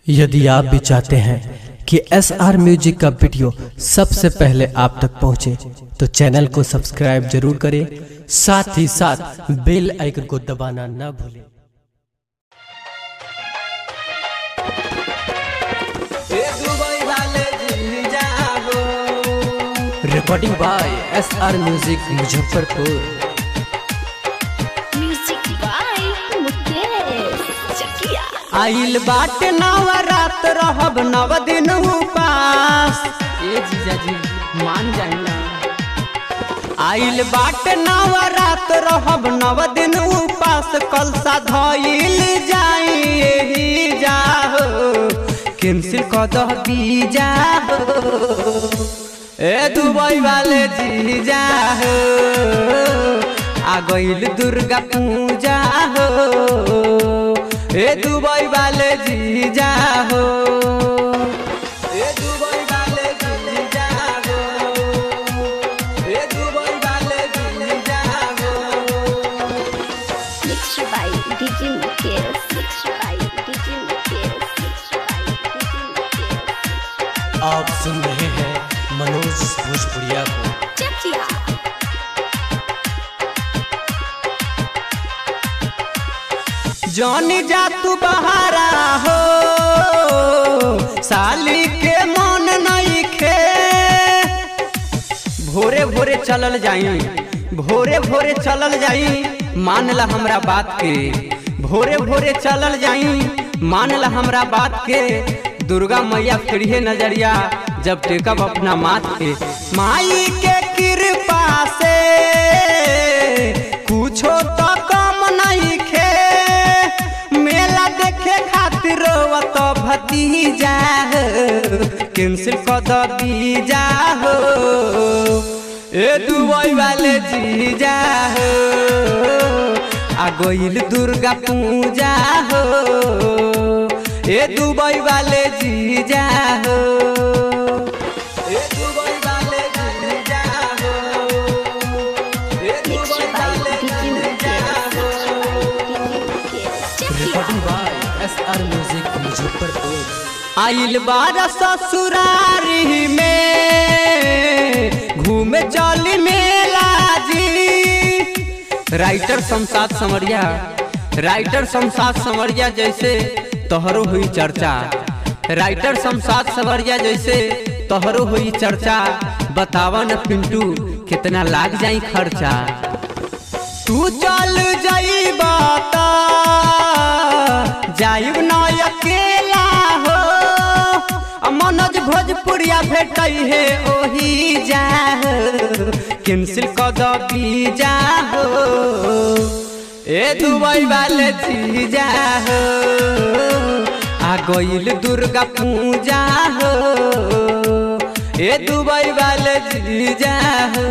यदि आप भी चाहते हैं कि SR म्यूजिक का वीडियो सबसे पहले आप तक पहुंचे, तो चैनल को सब्सक्राइब जरूर करें, साथ ही साथ बेल आइकन को दबाना ना भूलें। Recording by SR music Muzaffarpur. आइल बाटे नवरात रहब 9 दिन उपास। ए जीजा जी मान जाए ना। आइल बाटे नवरात रहब 9 दिन उपास। कलसा धइल जाई जाहो, कैंसिल कर दो बीजा हो। ए दुबई वाले जीजा हो, आ गइल दुर्गा पूजा हो। ए दुबई वाले जीजा हो, ए दुबई वाले जीजा हो, ए दुबई वाले जीजा हो। Mixed by DJ Mukesh, mixed by DJ Mukesh, mixed by DJ Mukesh। आप सुन रहे हैं मनोज भोजपुरिया को। चकिया जानी जा तू बहारा हो, साली के मन नहीं खे। भोरे भोरे चलल जाई, भोरे भोरे चलल जाई, मान ला हमरा बात के। भोरे भोरे चलल जाई, मान ला हमरा बात के। दुर्गा मैया फिरिए नजरिया जब टेकब अपना माथ पे। माई के कृपा से कुछो तो कम नहीं खे। मेला देखे खातिर तो भतीजा हो, कैंसिल कर दो बीजा हो। ए दुबई वाले जीजा हो, आ गइल दुर्गा पूजा हो। ए दुबई वाले जीजा हो, ए दुबई वाले जीजा हो, ए दुबई वाले जीजा हो। Recording by SR music Muzaffarpur. आइल बार ससुरारी में घूमे चली मेला जी। राइटर शमशाद समरिया, राइटर शमशाद समरिया जैसे तोहरो हुई चर्चा। राइटर शमशाद समरिया जैसे तोहरो हुई चर्चा। बतावा न पिंटू कितना लाग जाई खर्चा। तू चल जाइबा त जाइब न अकेला हो। मनोज भोजपुरिया भेटई है ओही जा हो, कैंसिल कर दो बीजा हो। ए दुबई वाले जीजा हो, आ गइल दुर्गा पूजा हो। ए दुबई वाले जीजा हो।